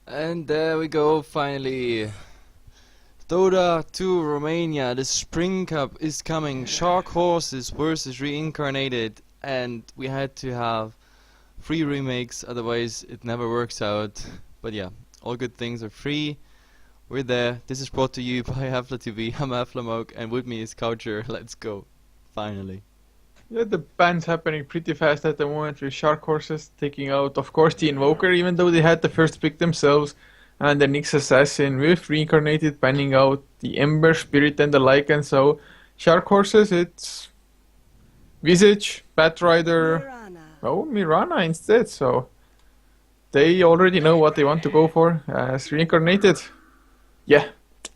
And there we go, finally. Dota 2 Romania, the Spring Cup is coming. SharkHorses versus Reincarnated. And we had to have 3 remakes, otherwise it never works out. But yeah, all good things are free. We're there. This is brought to you by Hafla TV. I'm Haflamoke, and with me is Coucher. Let's go. Finally. Yeah, the ban's happening pretty fast at the moment with SharkHorses taking out, of course, the Invoker, even though they had the first pick themselves, and the Nyx Assassin with Reincarnated banning out the Ember Spirit and the Lycan. So, SharkHorses, it's Visage, Batrider, oh, Mirana instead. So, they already know what they want to go for as Reincarnated. Yeah,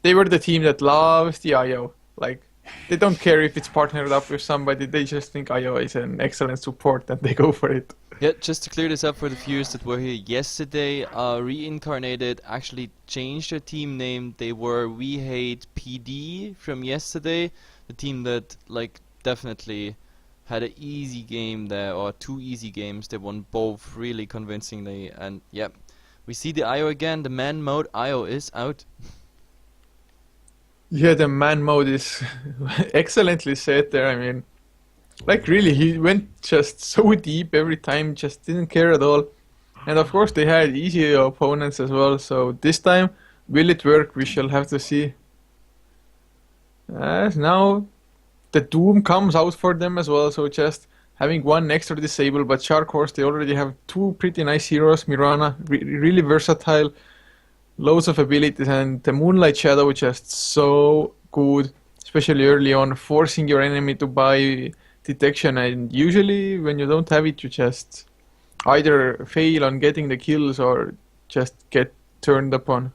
they were the team that loves the IO. Like, they don't care if it's partnered up with somebody, they just think IO is an excellent support and they go for it. Yeah, just to clear this up for the viewers that were here yesterday, Reincarnated actually changed their team name. They were We Hate PD from yesterday, the team that definitely had an easy game there, or 2 easy games. They won both really convincingly, and yeah, we see the IO again. The man mode IO is out. Yeah, the man mode is excellently set there. I mean, like really, he went just so deep every time, just didn't care at all. And of course, they had easy opponents as well. So this time, will it work? We shall have to see. As now, the Doom comes out for them as well. So just having one extra disable, but Shark Horse, they already have 2 pretty nice heroes. Mirana, really versatile, loads of abilities, and the Moonlight Shadow just so good, especially early on, forcing your enemy to buy detection. And usually, when you don't have it, you just either fail on getting the kills or just get turned upon.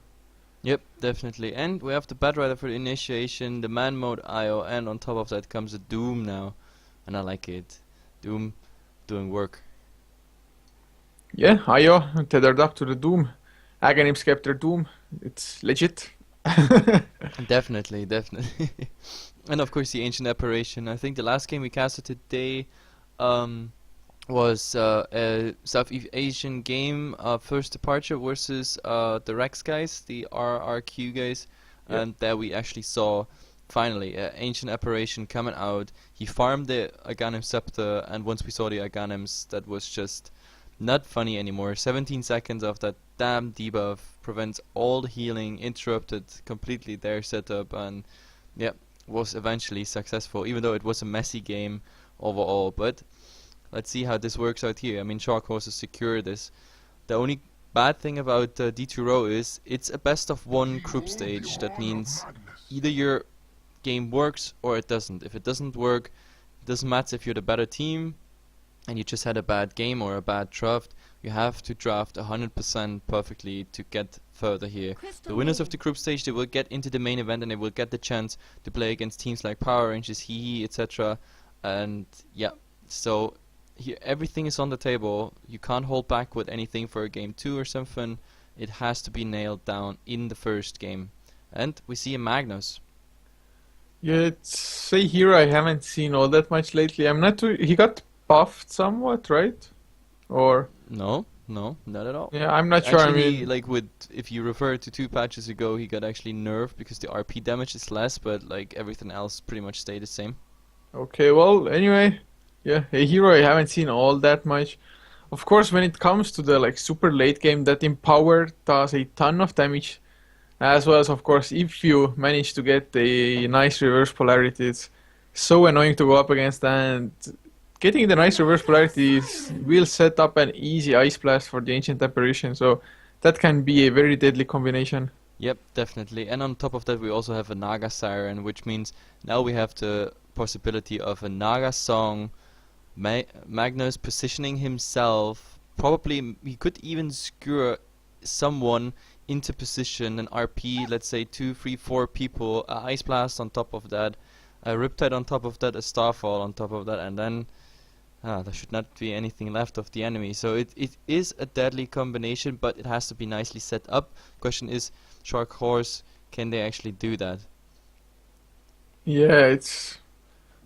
Yep, definitely. And we have the Batrider for the initiation, the man mode IO, and on top of that comes a Doom now. And I like it. Doom doing work. Yeah, IO tethered up to the Doom. Aghanim Scepter Doom, it's legit. Definitely, definitely. And of course the Ancient Apparition. I think the last game we casted today was a Southeast Asian game, First Departure versus the Rex guys, the RRQ guys, Yep. and there we actually saw finally Ancient Apparition coming out. He farmed the Aghanim Scepter, and once we saw the Aghanims, that was just not funny anymore. 17 seconds of that damn debuff prevents all the healing, interrupted completely their setup, and yeah, was eventually successful, even though it was a messy game overall. But let's see how this works out here. I mean, SharkHorses secured this. The only bad thing about D2RO is it's a best of 1 group stage. That means either your game works or it doesn't. If it doesn't work, it doesn't matter if you're the better team and you just had a bad game or a bad draft. You have to draft 100% perfectly to get further here. The winners of the group stage, they will get into the main event and they will get the chance to play against teams like Power Rangers, Hee, etc. And yeah, so here everything is on the table. You can't hold back with anything for a game 2 or something. It has to be nailed down in the first game. And we see a Magnus. Yeah, it's a hero I haven't seen all that much lately. I'm not too. He got buffed somewhat, right? Or No, no, not at all. yeah, I'm not sure. I Actually, mean, if you refer to 2 patches ago, he got actually nerfed because the RP damage is less, but like everything else pretty much stayed the same. okay, well, anyway, yeah, a hero I haven't seen all that much. Of course, when it comes to the like super late game, that Empower does a ton of damage, as well as of course if you manage to get a nice reverse polarity, it's so annoying to go up against, and getting the nice reverse polarity will set up an easy ice blast for the Ancient Apparition, so that can be a very deadly combination. Yep, definitely. And on top of that, we also have a Naga Siren, which means now we have the possibility of a Naga song, Magnus positioning himself. Probably he could even skewer someone into position, an RP, let's say 2, 3, 4 people, a Ice Blast on top of that, a Riptide on top of that, a Starfall on top of that, and then there should not be anything left of the enemy. So it is a deadly combination, but it has to be nicely set up. Question is, Shark Horse, can they actually do that? Yeah,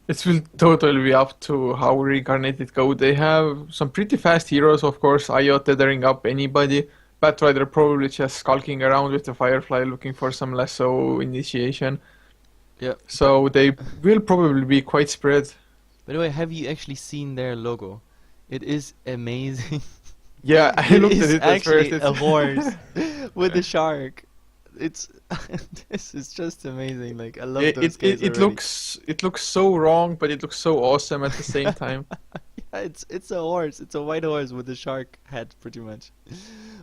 it will totally be up to how Reincarnated go. They have some pretty fast heroes, of course, IO tethering up anybody. Batrider probably just skulking around with the Firefly looking for some lasso initiation. Yeah. So they will probably be quite spread. By the way, have you actually seen their logo? It is amazing. Yeah, I It looked at is it at first. actually a horse with a shark. It's this is just amazing. Like I love those guys It already. looks so wrong, but it looks so awesome at the same time. Yeah, it's a horse. It's a white horse with a shark head, pretty much.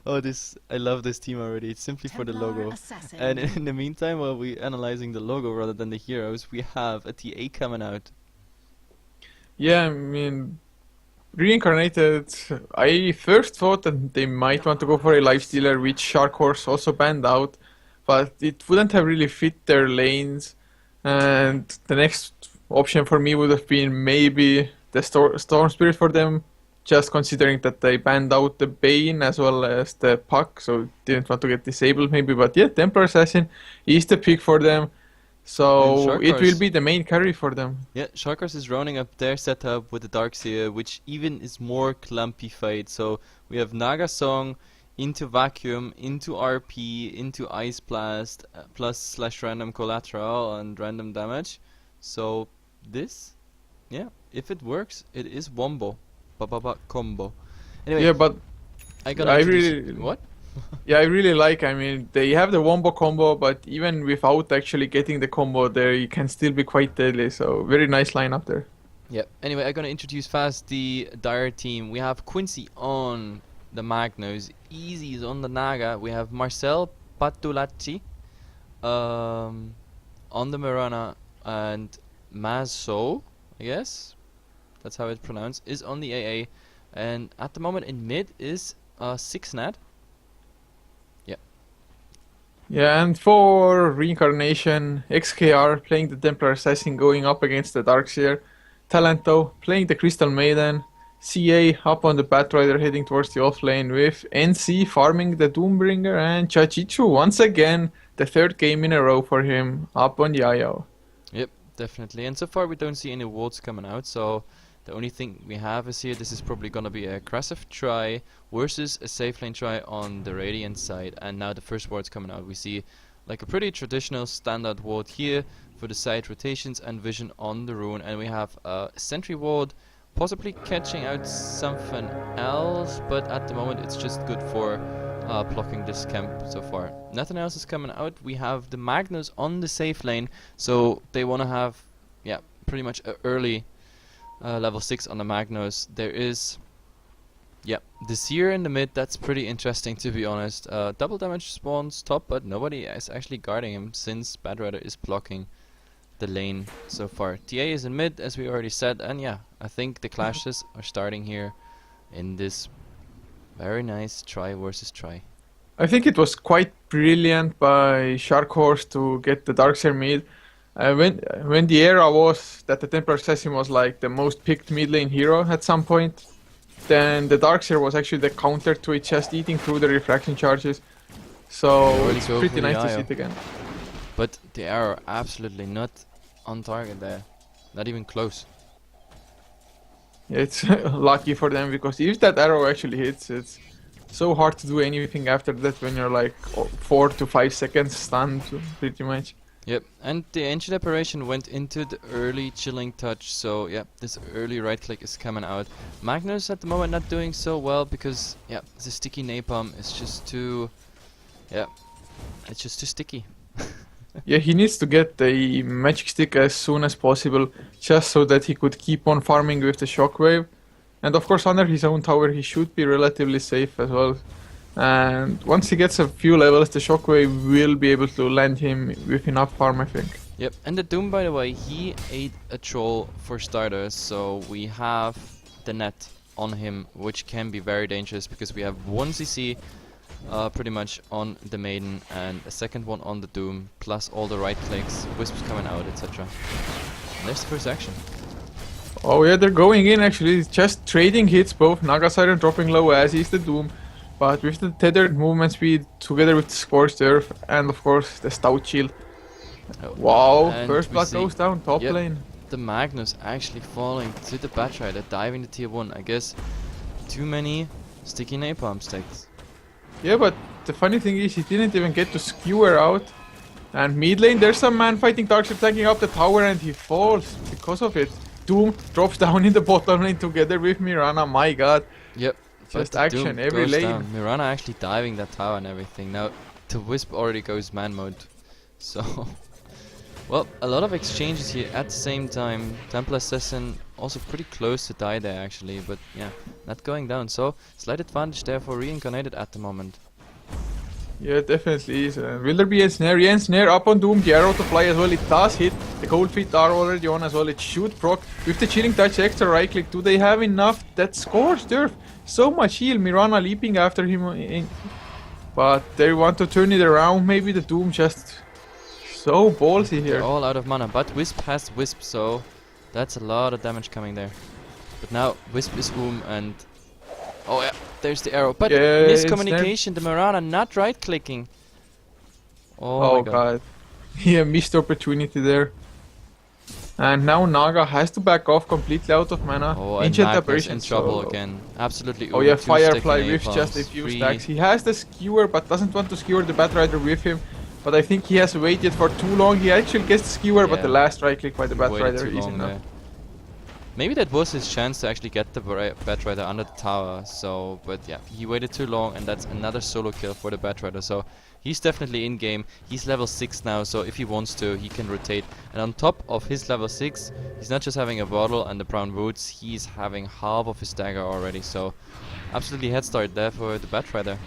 Oh, this I love this team already. It's simply for the Templar logo. Assassin. And in the meantime, while we analyzing the logo rather than the heroes, we have a TA coming out. Yeah, I mean, Reincarnated. I first thought that they might want to go for a lifestealer, which SharkHorse also banned out, but it wouldn't have really fit their lanes. And the next option for me would have been maybe the Storm Spirit for them, just considering that they banned out the Bane as well as the Puck, so didn't want to get disabled maybe. But yeah, Templar Assassin is the pick for them, And so it will SharkHorse. be the main carry for them. Yeah, SharkHorse is rounding up their setup with the Darkseer, which even is more clumpy fight. So we have Naga Song into Vacuum, into RP, into Ice Blast, plus slash random collateral and random damage. So this, yeah, if it works, it is wombo. Ba combo. Anyway, Yeah, but I gotta I introduce really, what? yeah, I really like. I mean, they have the wombo combo, but even without actually getting the combo, they can still be quite deadly. So very nice lineup there. Yep. Anyway, I'm gonna introduce fast the Dire team. We have Quincy on the Magnus, Easy is on the Naga. We have Marcel Patulacci on the Mirana, and Mazo, I guess that's how it's pronounced, is on the AA. And at the moment in mid is 6nat. Yeah, and for Reincarnation, XKR playing the Templar Assassin going up against the Darkseer, Talento playing the Crystal Maiden, CA up on the Batrider heading towards the off lane with NC farming the Doombringer, and Chachichu once again, the third game in a row for him, up on Yayo. Yep, definitely. And so far we don't see any wards coming out, so the only thing we have is here, this is probably gonna be a aggressive try versus a safe lane try on the Radiant side. And now the first ward's coming out. We see like a pretty traditional standard ward here for the side rotations and vision on the rune. And we have a sentry ward, possibly catching out something else, but at the moment it's just good for blocking this camp so far. Nothing else is coming out. We have the Magnus on the safe lane, so they wanna have, yeah, pretty much a early level 6 on the Magnus. There is, yeah, the Seer in the mid. That's pretty interesting, to be honest. Double damage spawns top, but nobody is actually guarding him since Batrider is blocking the lane so far. TA is in mid, as we already said, and yeah, I think the clashes are starting here in this very nice try versus try. I think it was quite brilliant by SharkHorse to get the Darkseer mid. When the era was that the Templar Assassin was like the most picked mid lane hero at some point, then the Darkseer was actually the counter to it, just eating through the refraction charges. So Really it's go pretty for the nice to see IO. it again. But the arrow absolutely not on target there. Not even close. Yeah, it's lucky for them, because if that arrow actually hits, it's so hard to do anything after that when you're like 4 to 5 seconds stunned, pretty much. Yep, and the Ancient Apparition went into the early Chilling Touch, so yeah, this early right click is coming out. Magnus at the moment not doing so well because, yeah, the sticky napalm is just too, yeah, it's just too sticky. Yeah, he needs to get the magic stick as soon as possible, just so that he could keep on farming with the shockwave. And of course, under his own tower, he should be relatively safe as well. And once he gets a few levels, the shockwave will be able to land him with enough farm, I think. Yep, and the Doom, by the way, he ate a troll for starters, so we have the net on him, which can be very dangerous because we have one CC pretty much on the Maiden and a second one on the Doom, plus all the right clicks, wisps coming out, etc. And there's the first action. Oh yeah, they're going in actually, just trading hits, both Naga Siren dropping low as is the Doom. But with the tethered movement speed, together with the Scorched Earth, and of course the Stout Shield. Wow, And first we blood see- goes down, top yep. lane. The Magnus actually falling to the Batrider, diving to tier 1. I guess too many sticky napalm stacks. Yeah, but the funny thing is he didn't even get to skewer out. And mid lane, there's some man fighting Darkseid taking up the tower and he falls because of it. Doom drops down in the bottom lane together with Mirana, my god. Yep. Just but action Doom every goes lane. Down. Mirana actually diving that tower and everything. Now the Wisp already goes man mode. So well, a lot of exchanges here at the same time. Temple Assassin also pretty close to die there actually, but yeah, not going down. So slight advantage there for Reincarnated at the moment. Yeah, definitely is. Will there be a snare? Yeah, snare up on Doom. The arrow to fly as well. It does hit. The cold feet are already on as well. It should proc. With the chilling touch, extra right click. Do they have enough? That scores Turf. So much heal. Mirana leaping after him. But they want to turn it around. Maybe the Doom just so ballsy here. They're all out of mana, but Wisp has Wisp, so that's a lot of damage coming there. But now Wisp is and oh yeah, there's the arrow. But Yeah, miscommunication, the Mirana not right clicking. Oh my god. Yeah, missed opportunity there. And now Naga has to back off completely out of mana. Oh, and Ancient Magna's Apparition in trouble again. Absolutely. Oh yeah, two stack Firefly in with A+, just a few three. stacks. He has the skewer but doesn't want to skewer the Batrider with him. But I think he has waited for too long. He actually gets the skewer, but the last right click by the Waited too Batrider is long enough. there. Maybe that was his chance to actually get the Batrider under the tower. So, but yeah, he waited too long, and that's another solo kill for the Batrider. So he's definitely in game. He's level 6 now, so if he wants to, he can rotate. And on top of his level 6, he's not just having a bottle and the brown boots, he's having half of his dagger already. So absolutely head start there for the Batrider.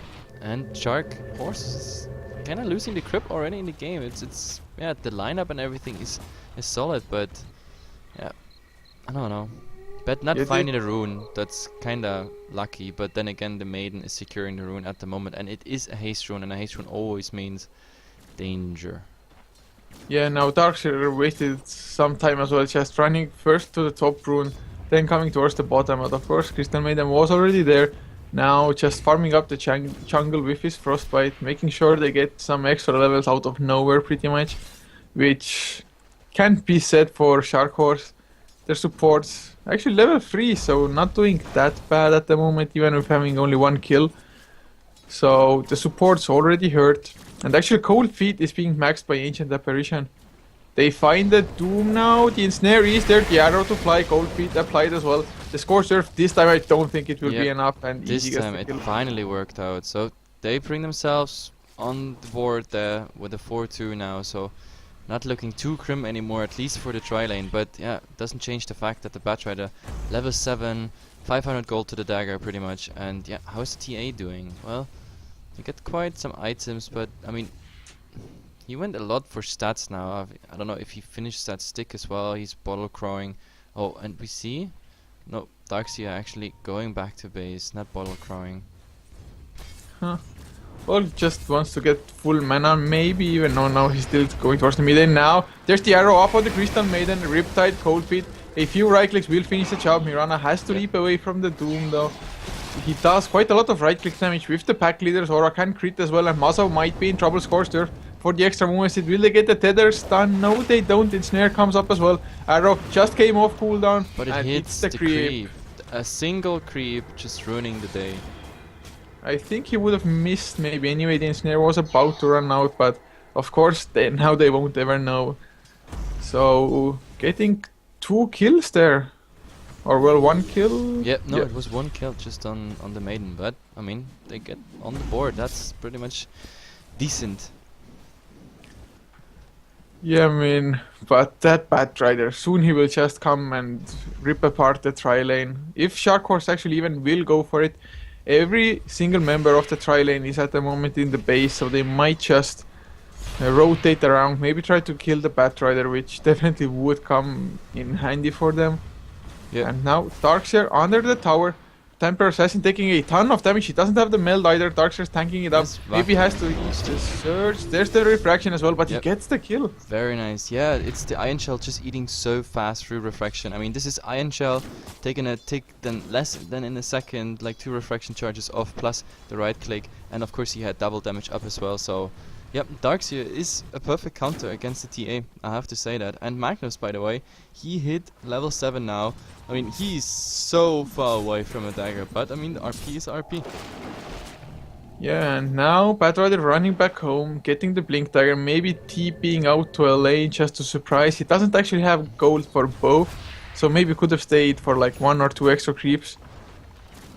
And SharkHorses kind of losing the grip already in the game. It's yeah, the lineup and everything is solid, but yeah, I don't know. But not finding the rune, that's kinda lucky, but then again the maiden is securing the rune at the moment, and it is a haste rune, and a haste rune always means danger. Yeah, now Darkseid wasted some time as well, just running first to the top rune, then coming towards the bottom, but of course Crystal Maiden was already there. Now just farming up the jungle with his Frostbite, making sure they get some extra levels out of nowhere pretty much, which can't be said for SharkHorse. Their supports actually level 3, so not doing that bad at the moment, even with having only 1 kill. So the support's already hurt. And actually Cold Feet is being maxed by Ancient Apparition. They find the Doom now, the Ensnare is there, the arrow to fly, Cold Feet applied as well. The Score Surf, this time I don't think it will be enough, and this easy time it finally worked out. So they bring themselves on the board there with a 4-2 now, so not looking too grim anymore, at least for the tri lane. But yeah, doesn't change the fact that the Batrider level 7, 500 gold to the dagger pretty much. And yeah, how's the TA doing? Well, you get quite some items, but I mean, he went a lot for stats now. I don't know if he finished that stick as well. He's bottle crowing. Oh, and we see, no, Darkseid actually going back to base, not bottle crowing. Huh. Well, just wants to get full mana, maybe even. No, now he's still going towards the mid lane. Now there's the arrow up on the Crystal Maiden, Riptide, Cold Feet. A few right clicks will finish the job. Mirana has to leap away from the Doom though. He does quite a lot of right click damage with the pack leaders. Aura can crit as well, and Masav might be in trouble. Scores there for the extra movement. Will they get the tether stun? No, they don't. And Snare comes up as well. Arrow just came off cooldown, but it hits the creep. A single creep just ruining the day. I think he would have missed maybe anyway. The Ensnare was about to run out, but of course now they won't ever know. So getting 2 kills there. Or well, 1 kill? Yeah, no, it was 1 kill just on the maiden, but I mean, they get on the board. That's pretty much decent. Yeah, I mean, but that Batrider, soon he will just come and rip apart the tri lane. If SharkHorse actually even will go for it, every single member of the tri lane is at the moment in the base, so they might just rotate around, maybe try to kill the Batrider, which definitely would come in handy for them. Yeah. And now Darkseid under the tower. Temper Assassin taking a ton of damage. He doesn't have the meld either. Darkseid's tanking it up. Maybe has to use the surge. There's the refraction as well, but he gets the kill. Very nice. Yeah, it's the Iron Shell just eating so fast through refraction. I mean, this is Iron Shell taking a tick then less than in a second, like 2 refraction charges off plus the right click, and of course he had double damage up as well. So yep, Darkseid is a perfect counter against the TA, I have to say that. And Magnus, by the way, he hit level 7 now. I mean, he's so far away from a dagger, but I mean, the RP is RP. Yeah, and now Batrider running back home, getting the Blink Dagger, maybe TPing out to a lane just to surprise. He doesn't actually have gold for both, so maybe could have stayed for like 1 or 2 extra creeps.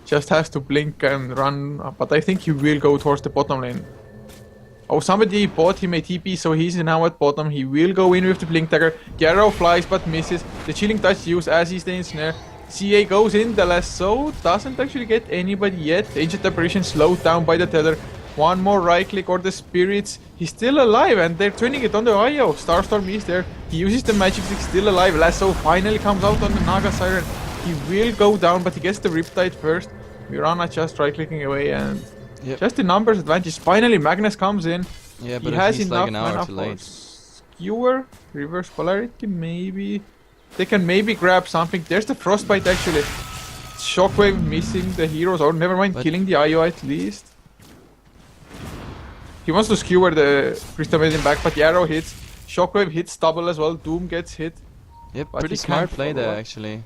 Just has to blink and run, but I think he will go towards the bottom lane. Oh, somebody bought him a TP, so he's now at bottom. He will go in with the Blink Dagger. The arrow flies but misses. The Chilling Touch used as he stays in snare. CA goes in, the lasso doesn't actually get anybody yet. Ancient Apparition slowed down by the tether. One more right click or the spirits. He's still alive and they're turning it on the IO. Starstorm is there. He uses the magic stick, still alive. Lasso finally comes out on the Naga Siren. He will go down, but he gets the Riptide first. Mirana just right clicking away and just the numbers advantage. Finally Magnus comes in. Yeah, but he has he's enough like an hour mana too for late. skewer, reverse polarity, maybe. They can maybe grab something. There's the frostbite actually. Shockwave missing the heroes, or never mind, But killing the IO at least. He wants to skewer the Crystal Maiden back, but the arrow hits. Shockwave hits double as well. Doom gets hit. Yep, But pretty he smart can't play follow there up. actually.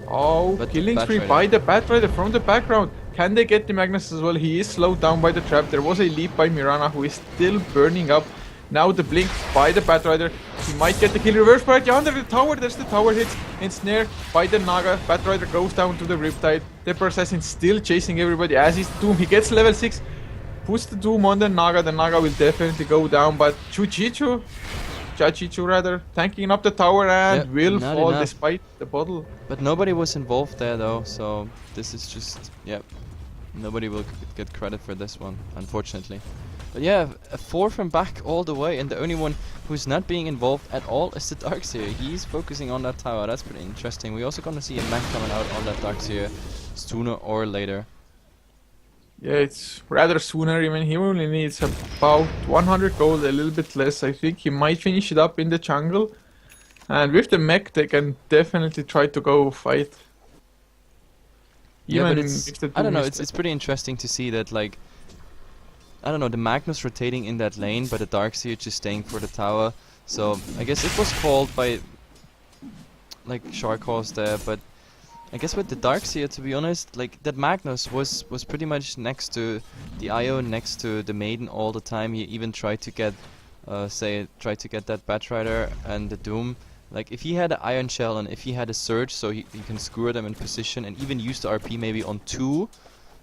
Oh, But killing spree Batrider. by the Batrider from the background. Can they get the Magnus as well? He is slowed down by the trap. There was a leap by Mirana, who is still burning up. Now the blink by the Batrider. He might get the kill. Reverse party under the tower. There's the tower hits. Ensnare by the Naga. Batrider goes down to the Riptide. Temper Assassin still chasing everybody as he's Doom. He gets level 6. Puts the Doom on the Naga. The Naga will definitely go down, but Chachichu rather, tanking up the tower and Yep, will not fall enough. despite the bottle. But nobody was involved there though, so this is just, yep. Nobody will get credit for this one, unfortunately. But yeah, a 4 from back all the way, and the only one who's not being involved at all is the Darkseer. He's focusing on that tower. That's pretty interesting. We're also gonna see a mech coming out on that Darkseer sooner or later. Yeah, it's rather sooner. Even he only needs about 100 gold, a little bit less. I think he might finish it up in the jungle. And with the mech, they can definitely try to go fight. Yeah, but Even it's, if the I don't know, Doom it's pretty interesting to see that, like, I don't know, the Magnus rotating in that lane, but the Darkseer just staying for the tower. So I guess it was called by like SharkHorse there, but I guess with the Darkseer, to be honest, like that Magnus was pretty much next to the IO, next to the Maiden all the time. He even tried to get tried to get that Batrider and the Doom. Like if he had an Iron Shell and if he had a Surge, so he can skewer them in position and even use the RP maybe on 2,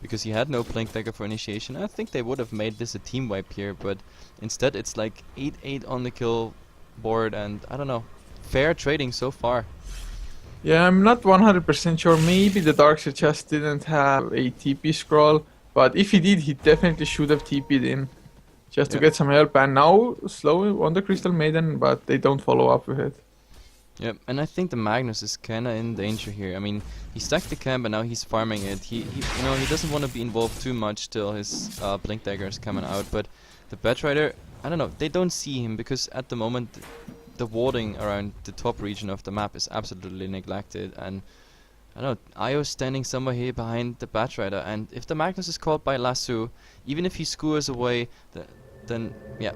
because he had no Blink Dagger for initiation, I think they would have made this a team wipe here, but instead it's like 8-8 on the kill board, and I don't know, fair trading so far. Yeah, I'm not 100% sure. Maybe the Darkseer just didn't have a TP scroll, but if he did, he definitely should have TP'd in just to Yeah. get some help. And now slow on the Crystal Maiden, but they don't follow up with it. Yep, and I think the Magnus is kinda in danger here. I mean, he stacked the camp and now he's farming it. He you know, he doesn't want to be involved too much till his Blink Dagger is coming out. But the Batrider, I don't know, they don't see him because at the moment the warding around the top region of the map is absolutely neglected. And I don't know, Io's standing somewhere here behind the Batrider, and if the Magnus is caught by Lasso, even if he skewers away, then yeah.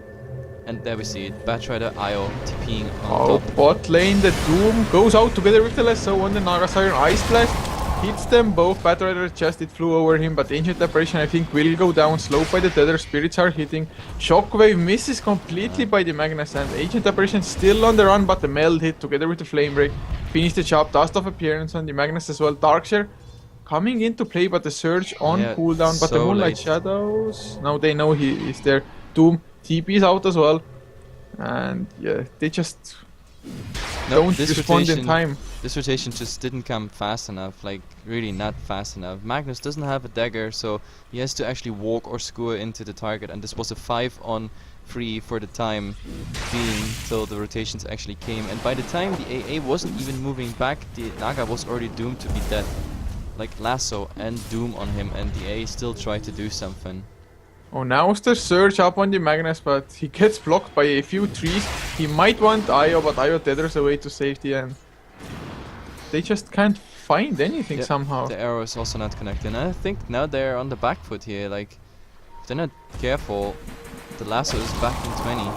And there we see it, Batrider, Io, TPing on Oh, top. bot lane, the Doom goes out together with the lasso on the Naga Siren. Ice Blast hits them both. Batrider just, it flew over him, but Ancient Apparition I think will go down. Slowed by the Tether, Spirits are hitting. Shockwave misses completely by the Magnus, and Ancient Apparition still on the run, but the Meld hit together with the Flame Break. Finish the job, Dust of Appearance on the Magnus as well. Darkseer coming into play, but the Surge on Yeah, cooldown, but the so Moonlight late. Shadows, now they know he is there. Doom TP's out as well. And yeah, they just don't respond in time. This rotation just didn't come fast enough, like really not fast enough. Magnus doesn't have a dagger, so he has to actually walk or skewer into the target, and this was a 5-on-3 for the time being till the rotations actually came. And by the time the AA wasn't even moving back, the Naga was already doomed to be dead. Like Lasso and Doom on him, and the AA still tried to do something. Oh, now's the Surge up on the Magnus, but he gets blocked by a few trees. He might want Io, but Io tethers away to safety, and they just can't find anything Yep, somehow. the arrow is also not connected, and I think now they're on the back foot here. Like, if they're not careful, the Lasso is back in 20.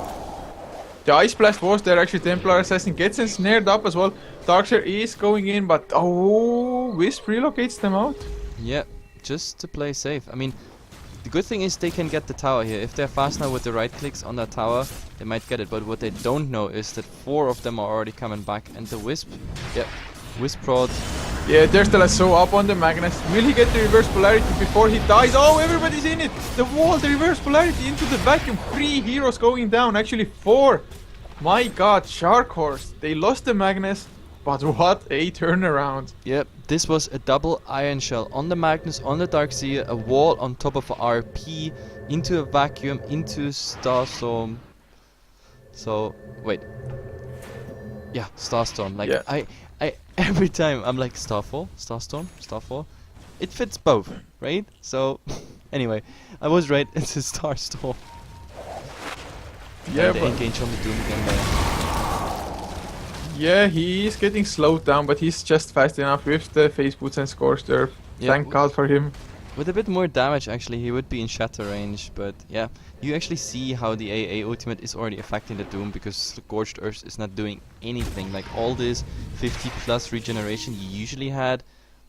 The Ice Blast was there, actually. Templar Assassin gets ensnared up as well. Darkseer is going in, but oh, Wisp relocates them out. Yep, just to play safe. I mean, the good thing is they can get the tower here. If they're fast now with the right clicks on that tower, they might get it. But what they don't know is that 4 of them are already coming back. And the Wisp, yeah, Wisp prod. Yeah, they're still so up on the Magnus. Will he get the reverse polarity before he dies? Oh, everybody's in it! The wall, the reverse polarity into the vacuum. 3 heroes going down, actually 4. My god, SharkHorse. They lost the Magnus, but what a turnaround. Yep, this was a double Iron Shell on the Magnus, on the Darkseer, a wall on top of a RP, into a vacuum, into Starstorm. So, wait. Yeah, Starstorm. Like, Yeah. I every time I'm like, Starfall, Starstorm, Starfall. It fits both, right? So, anyway, I was right, it's a Starstorm. Yeah, and the engage on the Doom again there. Yeah, he's getting slowed down, but he's just fast enough with the Phase Boots and Scorched Earth. Yeah, Thank God for him. With a bit more damage, actually, he would be in shatter range, but yeah, you actually see how the AA ultimate is already affecting the Doom, because Scorched Earth is not doing anything. Like, all this 50 plus regeneration you usually had,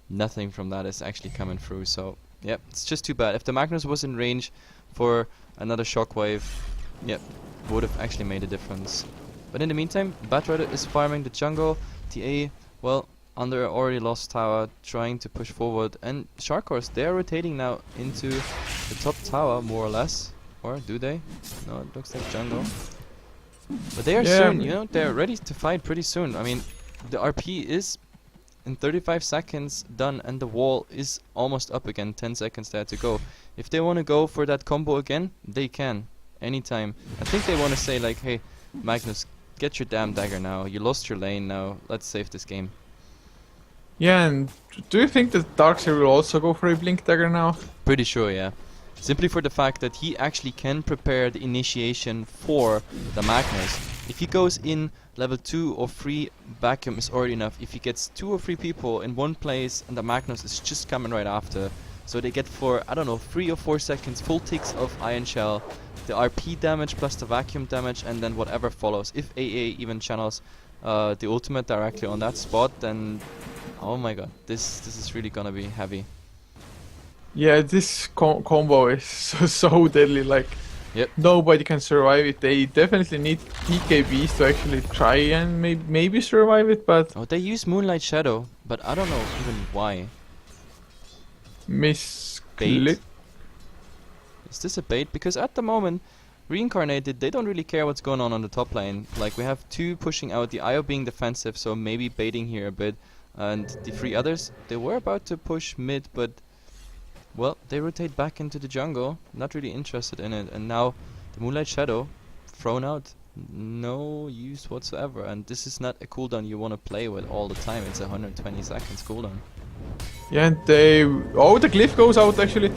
nothing from that is actually coming through, so yeah, it's just too bad. If the Magnus was in range for another Shockwave, yeah, would have actually made a difference. But in the meantime, Batrider is farming the jungle, TA, well, under already lost tower, trying to push forward, and SharkHorse, they're rotating now into the top tower, more or less. Or do they? No, it looks like jungle. But they are soon, you know, they're ready to fight pretty soon. I mean, the RP is in 35 seconds done, and the wall is almost up again, 10 seconds there to go. If they want to go for that combo again, they can, anytime. I think they want to say like, hey, Magnus, get your damn dagger now, you lost your lane now, let's save this game. Yeah, and do you think that Darkseer will also go for a Blink Dagger now? Pretty sure, yeah. Simply for the fact that he actually can prepare the initiation for the Magnus. If he goes in level 2 or 3, vacuum is already enough. If he gets 2 or 3 people in one place and the Magnus is just coming right after, so they get for, I don't know, 3 or 4 seconds full ticks of Iron Shell, the RP damage plus the vacuum damage, and then whatever follows. If AA even channels the ultimate directly on that spot, then oh my god, this is really gonna be heavy. Yeah, this combo is so deadly, like Yep. nobody can survive it. They definitely need TKBs to actually try and maybe survive it, but Oh, they use Moonlight Shadow, but I don't know even why. misclick. Is this a bait? Because at the moment, Reincarnated, they don't really care what's going on the top lane. Like, we have 2 pushing out, the IO being defensive, so maybe baiting here a bit. And the 3 others, they were about to push mid, but well, they rotate back into the jungle, not really interested in it. And now the Moonlight Shadow thrown out, no use whatsoever. And this is not a cooldown you want to play with all the time. It's 120 seconds cooldown. Yeah, and they... Oh, the glyph goes out actually.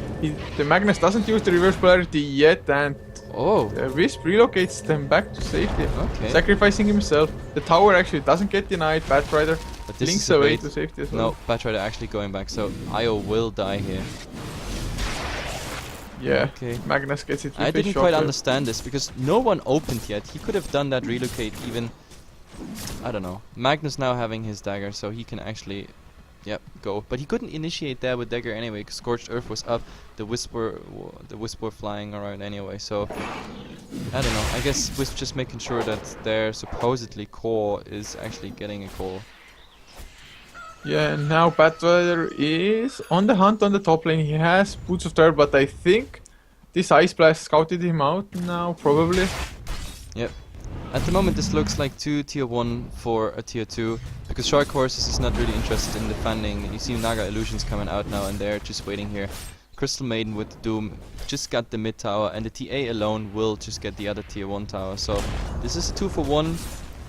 The Magnus doesn't use the reverse polarity yet, and Oh, the Wisp relocates them back to safety. okay. Sacrificing himself. The tower actually doesn't get denied. Batrider But this links is a away bait. to safety as well. No, Batrider actually going back, so IO will die here. Yeah, Okay. Magnus gets it with I a didn't quite shockwave. understand this, because no one opened yet. He could have done that relocate even... I don't know. Magnus now having his dagger, so he can actually... Yep, go. But he couldn't initiate there with dagger anyway, because Scorched Earth was up. The Wisp were flying around anyway, so... I don't know. I guess Wisp just making sure that their supposedly core is actually getting a call. Yeah, and now Batrider is on the hunt on the top lane. He has Boots of Terror, but I think this Ice Blast scouted him out now, probably. Yep. At the moment this looks like 2 tier 1 for a tier 2, because SharkHorses is not really interested in defending. You see Naga Illusions coming out now, and they're just waiting here. Crystal Maiden with Doom just got the mid tower, and the TA alone will just get the other tier 1 tower. So this is a 2 for 1,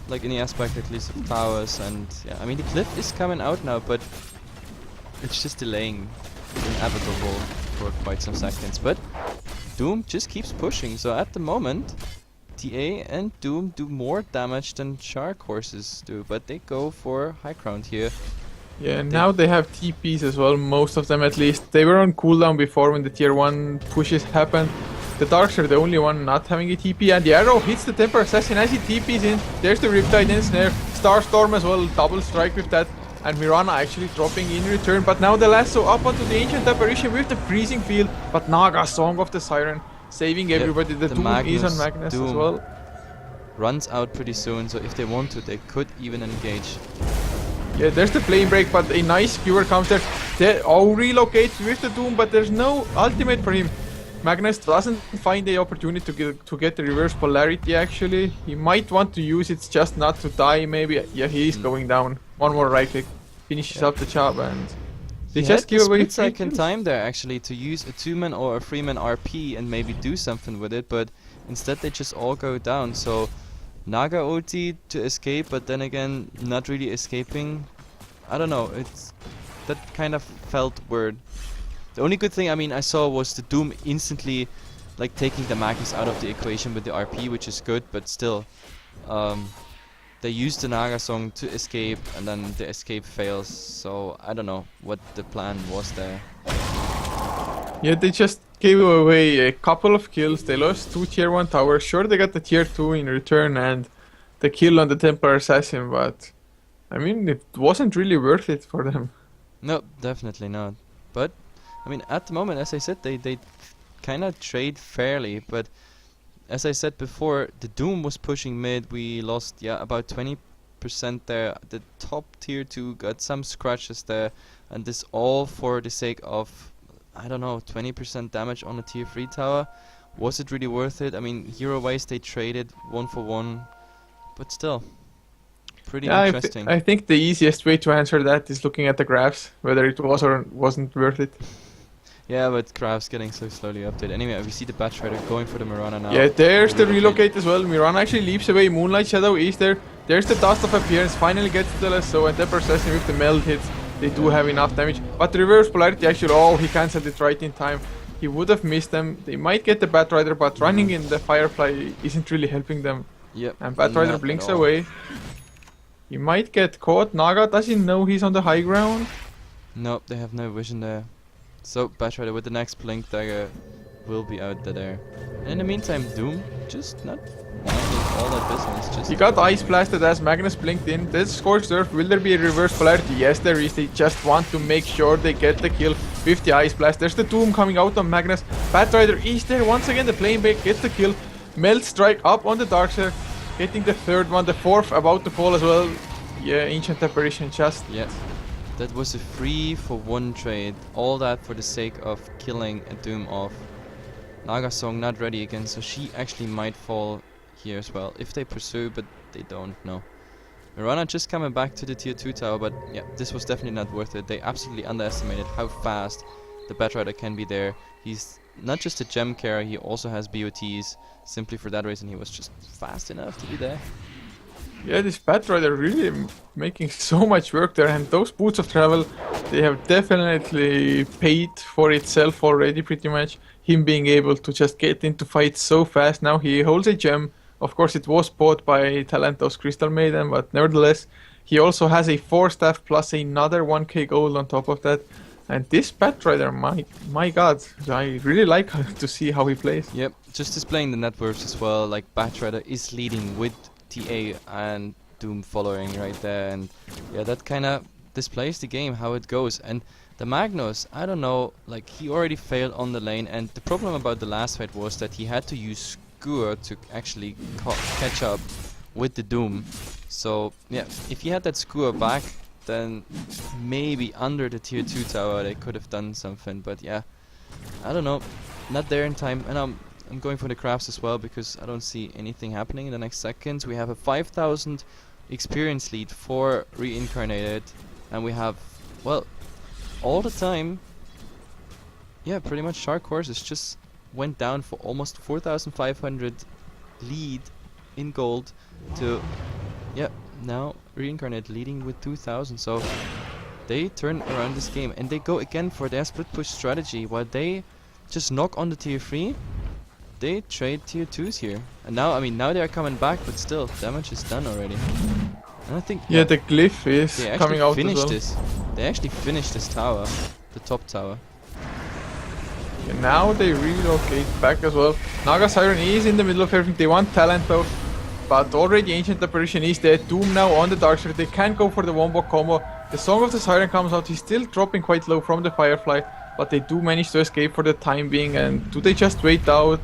like in the aspect at least of towers. And yeah, I mean the cliff is coming out now, but it's just delaying the inevitable for quite some seconds. But Doom just keeps pushing, so at the moment TA and Doom do more damage than SharkHorses do, but they go for high ground here. Yeah, and now they have TPs as well, most of them at least. They were on cooldown before when the tier 1 pushes happened. The Darkseer, the only one not having a TP, and the arrow hits the Temper Assassin as he TPs in. There's the Riptide in snare. Starstorm as well, double strike with that. and Mirana actually dropping in return. But now the lasso up onto the Ancient Apparition with the freezing field. But Naga, Song of the Siren, saving everybody. The Doom is on Magnus as well. Runs out pretty soon, so if they want to, they could even engage. Yeah, there's the flame break, but a nice skewer comes there. They all relocate with the Doom, but there's no ultimate for him. Magnus doesn't find the opportunity to get the reverse polarity actually. He might want to use it just not to die maybe. Yeah, he is going down. One more right click, finishes up the job, and they just give away 3 second kills. time there actually to use a 2-man or a 3-man RP and maybe do something with it, but instead they just all go down. So Naga ulti to escape, but then again not really escaping. I don't know, that kind of felt weird. The only good thing I saw was the Doom instantly like taking the Magnus out of the equation with the RP, which is good, but still they used the Naga song to escape and then the escape fails, so I don't know what the plan was there. Yeah, they just gave away a couple of kills. They lost 2 tier 1 towers. Sure, they got the tier 2 in return and the kill on the Templar Assassin, but it wasn't really worth it for them. No, definitely not. But at the moment, as I said, they kind of trade fairly, but as I said before, the Doom was pushing mid. We lost about 20% there. The top tier 2 got some scratches there, and this all for the sake of, I don't know, 20% damage on a tier 3 tower. Was it really worth it? Hero wise they traded 1 for 1, but still pretty interesting. I think the easiest way to answer that is looking at the graphs, whether it was or wasn't worth it. Yeah, but graphs getting so slowly updated. Anyway, we see the Batch Rider going for the Mirana now. Yeah, there's the relocate as well. Mirana actually leaps away. Moonlight Shadow is there. There's the Dust of Appearance. Finally gets the lasso, and Templar Assassin with the meld hits. They do have enough damage. But the reverse polarity actually, he cancelled it right in time. He would have missed them. They might get the Bat Rider, but running in the Firefly isn't really helping them. Yep. And Bat Rider blinks away. He might get caught. Naga, does he know he's on the high ground? Nope, they have no vision there. So Bat Rider with the next blink dagger will be out there. And in the meantime, Doom just not minding all that business. He got ice blasted as Magnus blinked in. There's Scorched Earth. Will there be a reverse polarity? Yes, there is. They just want to make sure they get the kill with the ice blast. There's the Doom coming out on Magnus. Bat Rider is there once again. The flame break gets the kill. Melt strike up on the Darkseer, getting the 3rd one. The 4th about to fall as well. Yeah, Ancient Apparition just. Yes. That was a 3 for 1 trade. All that for the sake of killing a Doom off. Naga Song not ready again, so she actually might fall here as well. If they pursue, but they don't know. Mirana just coming back to the tier 2 tower, but yeah, this was definitely not worth it. They absolutely underestimated how fast the Bat Rider can be there. He's not just a gem carrier, he also has BOTs. Simply for that reason, he was just fast enough to be there. Yeah, this Bat Rider really making so much work there, and those boots of travel, they have definitely paid for itself already pretty much. Him being able to just get into fights so fast. Now he holds a gem. Of course it was bought by Talentos Crystal Maiden, but nevertheless, he also has a 4 staff plus another 1k gold on top of that. And this Bat Rider, my god, I really like to see how he plays. Yep, just displaying the networks as well, like Bat Rider is leading with TA and Doom following right there, and yeah, that kind of displays the game, how it goes. And the Magnus, I don't know, like he already failed on the lane, and the problem about the last fight was that he had to use Skewer to actually catch up with the Doom. So yeah, if he had that Skewer back, then maybe under the tier 2 tower they could have done something, but yeah, I don't know, not there in time. And I'm going for the crafts as well because I don't see anything happening in the next seconds. We have a 5,000 experience lead for Reincarnated, and we have, well, all the time, yeah, pretty much SharkHorses just went down for almost 4,500 lead in gold to, yeah, now Reincarnated leading with 2,000. So they turn around this game and they go again for their split push strategy. While they just knock on the tier 3, they trade tier 2s here. And now, I mean, now they are coming back, but still, damage is done already. And I think, yeah, the glyph is coming out as well. They actually finished this tower, the top tower. Yeah, now they relocate back as well. Naga Siren is in the middle of everything. They want talent though, but already Ancient Apparition is dead. Doom now on the Darkseer. They can go for the wombo combo. The Song of the Siren comes out. He's still dropping quite low from the Firefly, but they do manage to escape for the time being. And do they just wait out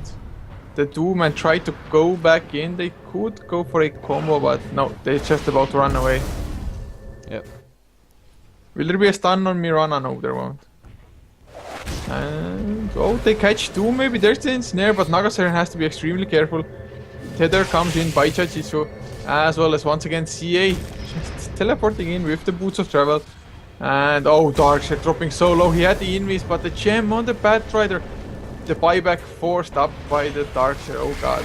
the Doom and try to go back in? They could go for a combo, but no, they're just about to run away. Yep. Will there be a stun on Mirana? No, there won't. And oh, they catch Doom. Maybe there's the ensnare, but Nagasiren has to be extremely careful. Tether comes in by Chajitsu, as well as once again CA just teleporting in with the Boots of Travel. And oh, Darkseid dropping so low. He had the invis, but the gem on the Batrider. The buyback forced up by the Darkseid. Oh god.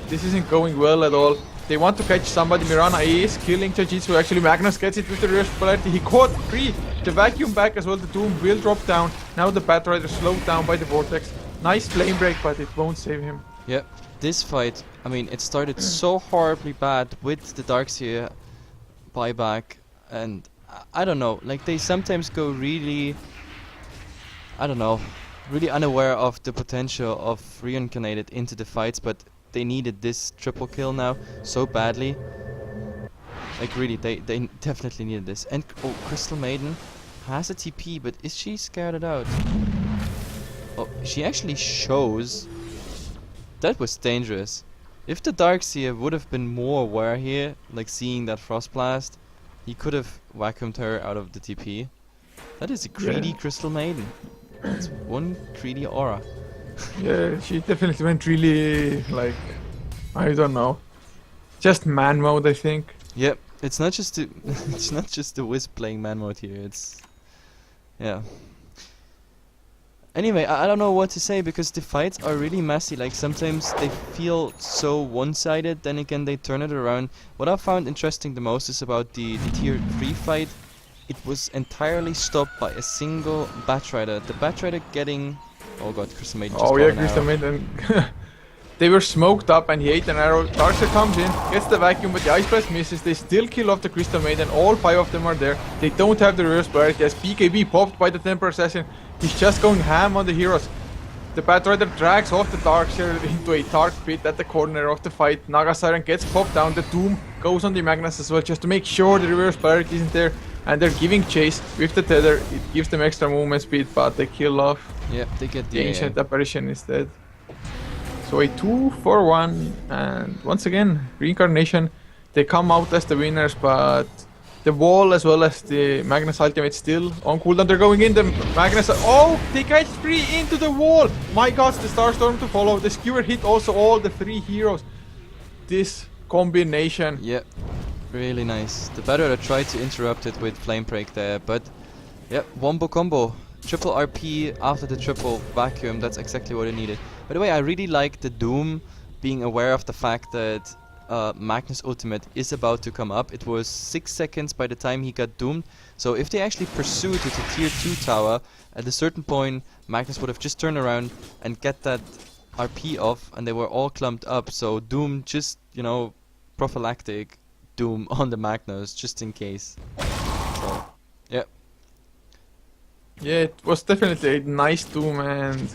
This isn't going well at all. They want to catch somebody. Mirana is killing Chajitsu. Actually, Magnus gets it with the reverse polarity. He caught free. The vacuum back as well. The Doom will drop down. Now the Batrider slowed down by the Vortex. Nice flame break, but it won't save him. Yep. This fight, I mean, it started so horribly bad with the Darkseid buyback, and I don't know, like they sometimes go really, I don't know, really unaware of the potential of Reincarnated into the fights, but they needed this triple kill now so badly. Like really, they definitely needed this. And oh, Crystal Maiden has a TP, but is she scouted out? Oh, she actually shows. That was dangerous. If the Darkseid would have been more aware here, like seeing that Frost Blast, he could have vacuumed her out of the TP. That is a greedy Crystal Maiden. That's one greedy aura. Yeah, she definitely went really, like, I don't know. Just man mode, I think. Yep, it's not just the it's not just the Wisp playing man mode here. It's yeah. Anyway, I don't know what to say because the fights are really messy. Like sometimes they feel so one-sided, then again they turn it around. What I found interesting the most is about the tier 3 fight. It was entirely stopped by a single Batrider. The Batrider getting... Oh god, Crystal Maiden just oh yeah, Crystal Maiden. They were smoked up and he ate an arrow. Darkseid comes in, gets the vacuum, but the Ice Blast misses. They still kill off the Crystal Maiden. All 5 of them are there. They don't have the reverse polarity as BKB popped by the Temper Assassin. He's just going ham on the heroes. The Batrider drags off the Darkseid into a dark pit at the corner of the fight. Nagasiren gets popped down. The Doom goes on the Magnus as well just to make sure the reverse polarity isn't there. And they're giving chase with the tether. It gives them extra movement speed, but they kill off. Yep, they get the Ancient Apparition instead. So a 2-4-1, and once again, Reincarnation, they come out as the winners, but the wall as well as the Magnus ultimate still on cooldown. They're going in, the Magnus, oh, they catch free into the wall! My god, the Starstorm to follow, the Skewer hit also all the 3 heroes. This combination. Yep, really nice. The Batrider tried to interrupt it with Flame Break there, but yep, wombo combo. Triple RP after the triple vacuum, that's exactly what it needed. By the way, I really like the Doom being aware of the fact that Magnus ultimate is about to come up. It was 6 seconds by the time he got doomed, so if they actually pursued it to tier 2 tower, at a certain point Magnus would have just turned around and get that RP off, and they were all clumped up, so Doom just, you know, prophylactic Doom on the Magnus just in case. So, yeah. Yeah, it was definitely a nice Doom, and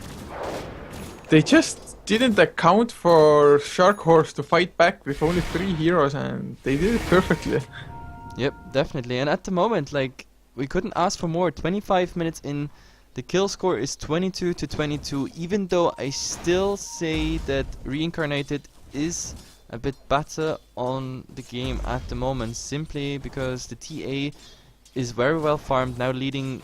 they just didn't account for SharkHorse to fight back with only 3 heroes, and they did it perfectly. Yep, definitely. And at the moment, like, we couldn't ask for more. 25 minutes in, the kill score is 22-22, even though I still say that Reincarnated is a bit better on the game at the moment, simply because the TA is very well farmed, now leading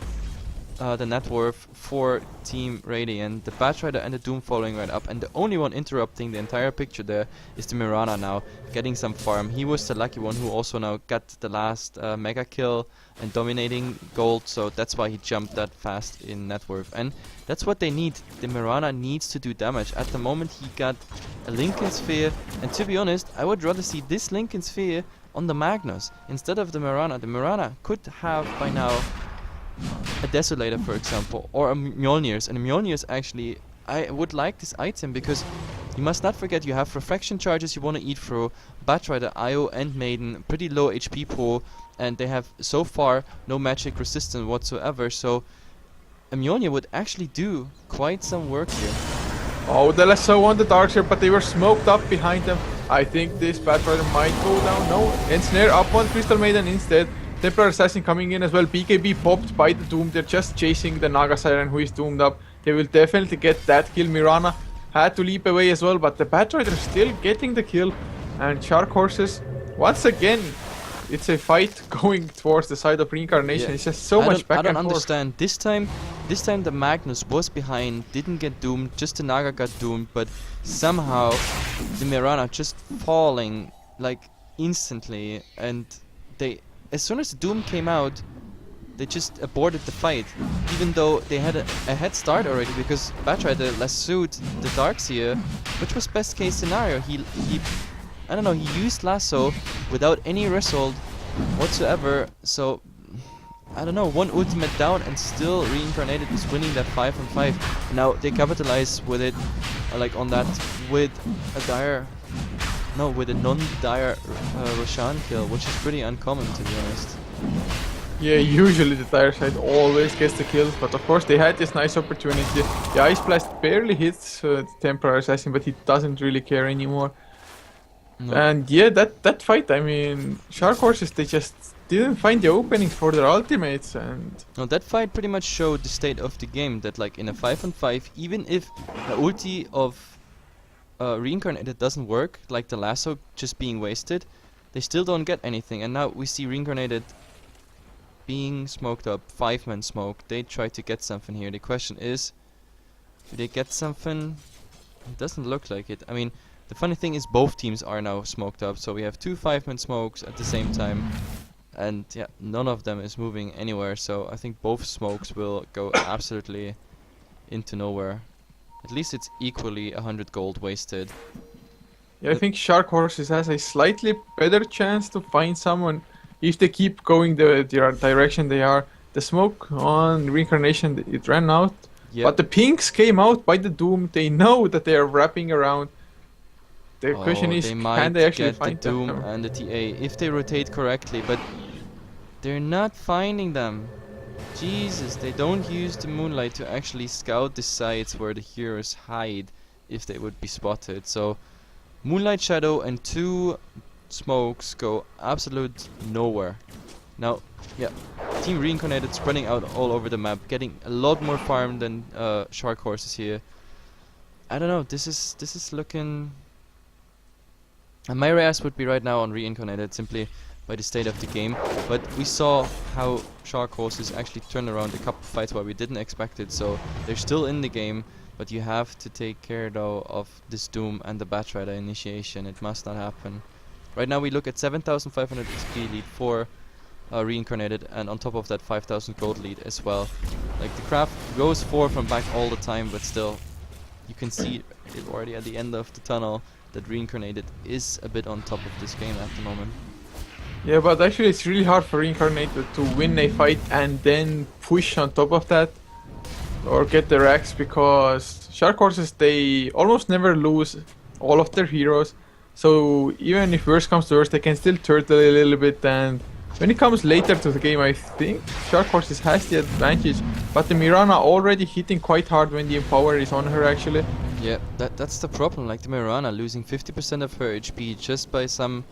the net worth for Team Radiant. The Batrider and the Doom following right up, and the only one interrupting the entire picture there is the Mirana now, getting some farm. He was the lucky one who also now got the last mega kill and dominating gold, so that's why he jumped that fast in net worth. And that's what they need. The Mirana needs to do damage. At the moment he got a Lincoln Sphere, and to be honest, I would rather see this Lincoln Sphere on the Magnus instead of the Mirana. The Mirana could have by now a Desolator, for example, or a Mjolnir's. And a Mjolnir's actually, I would like this item because you must not forget you have refraction charges you want to eat through, Batrider, Io and Maiden, pretty low HP pool, and they have so far no magic resistance whatsoever, so a Mjolnir would actually do quite some work here. Oh, the lasso on the Darkseid, but they were smoked up behind them. I think this Batrider might go down. No, Ensnare up on Crystal Maiden instead. Templar Assassin coming in as well. BKB popped by the Doom. They're just chasing the Naga Siren who is doomed up. They will definitely get that kill. Mirana had to leap away as well, but the Batrider still getting the kill. And SharkHorses, once again, it's a fight going towards the side of Reincarnation. Yeah. It's just so much back I don't and forth. understand. This time the Magnus was behind, didn't get doomed, just the Naga got doomed, but somehow the Mirana just falling like instantly, and they, as soon as the Doom came out, they just aborted the fight, even though they had a head start already, because Batrider lassoed the Darkseer, which was best case scenario. He I don't know, he used lasso without any result whatsoever, so I don't know, one ultimate down and still Reincarnated is winning that 5-on-5. Now they capitalize with it, like on that, with a non-dire Roshan kill, which is pretty uncommon, to be honest. Yeah, usually the Dire side always gets the kills, but of course they had this nice opportunity. The Ice Blast barely hits the Temporary Assassin, but he doesn't really care anymore. No. And yeah, that fight, I mean, SharkHorses, they just didn't find the openings for their ultimates, and No, that fight pretty much showed the state of the game, that like in a 5-on-5, even if the ulti of Reincarnated doesn't work, like the lasso just being wasted, they still don't get anything. And now we see Reincarnated being smoked up, 5-man smoke. They try to get something here. The question is, do they get something? It doesn't look like it. I mean, the funny thing is both teams are now smoked up, so we have two 5-man smokes at the same time, and yeah, none of them is moving anywhere, so I think both smokes will go absolutely into nowhere. At least it's equally 100 gold wasted. yeah, I think SharkHorses has a slightly better chance to find someone if they keep going the direction they are. The smoke on Reincarnation, it ran out, but the pinks came out by the Doom. They know that they are wrapping around. The question is, they can might they actually get find the Doom them? and the TA if they rotate correctly, but they're not finding them. Jesus, they don't use the moonlight to actually scout the sites where the heroes hide if they would be spotted. So moonlight shadow and two smokes go absolute nowhere. Now, yeah, Team Reincarnated spreading out all over the map, getting a lot more farm than SharkHorses here. I don't know, this is looking. And my reaction would be right now on Reincarnated simply by the state of the game, but we saw how SharkHorses actually turned around a couple fights where we didn't expect it, so they're still in the game, but you have to take care though of this Doom and the Batrider initiation. It must not happen. Right now we look at 7,500 XP lead for Reincarnated, and on top of that 5,000 gold lead as well. Like the craft goes forward from back all the time, but still you can see it already at the end of the tunnel that Reincarnated is a bit on top of this game at the moment. Yeah, but actually it's really hard for Reincarnated to win a fight and then push on top of that or get the racks, because SharkHorses, they almost never lose all of their heroes. So even if worse comes to worse, they can still turtle a little bit, and when it comes later to the game, I think SharkHorses has the advantage. But the Mirana already hitting quite hard when the Empower is on her actually. Yeah, that's the problem. Like the Mirana losing 50% of her HP just by some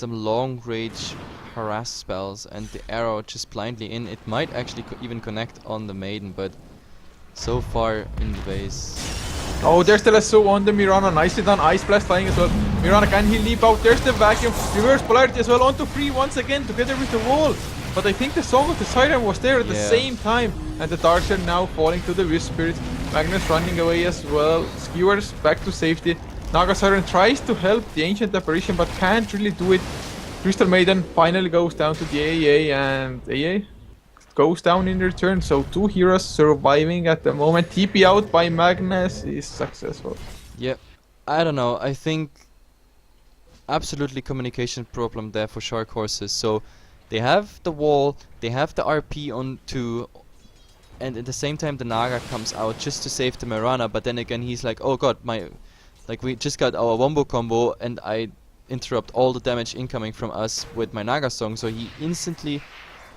long range harass spells, and the arrow just blindly in. It might actually even connect on the Maiden, but so far in the base. Oh, there's the lasso on the Mirana. Nicely done. Ice Blast flying as well. Mirana, can he leap out? There's the vacuum. Reverse polarity as well. Onto free once again together with the wall. But I think the Song of the Siren was there at the same time. And the Darkseer now falling to the Wisp Spirit. Magnus running away as well. Skewers back to safety. Naga Siren tries to help the Ancient Apparition, but can't really do it. Crystal Maiden finally goes down to the AA, and AA goes down in return. So two heroes surviving at the moment. TP out by Magnus is successful. Yeah, I don't know. I think absolutely communication problem there for SharkHorses. So they have the wall, they have the RP on 2, and at the same time the Naga comes out just to save the Mirana, but then again he's like, oh god, we just got our wombo combo and I interrupt all the damage incoming from us with my Naga song, so he instantly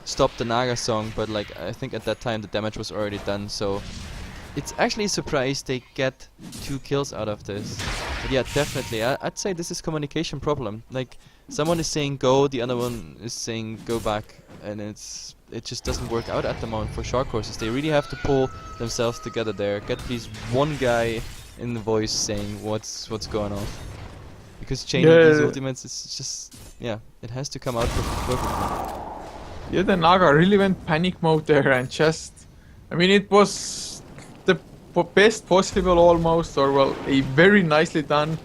stopped the Naga song, but like I think at that time the damage was already done, so it's actually a surprise they get 2 kills out of this. But yeah, definitely. I'd say this is communication problem. Like, someone is saying go, the other one is saying go back, and it just doesn't work out at the moment for SharkHorses. They really have to pull themselves together there. Get at least one guy in the voice saying what's going on. Because chaining these ultimates is just, yeah, it has to come out perfectly. Yeah, the Naga really went panic mode there and just, I mean, it was the best possible almost, or well, a very nicely done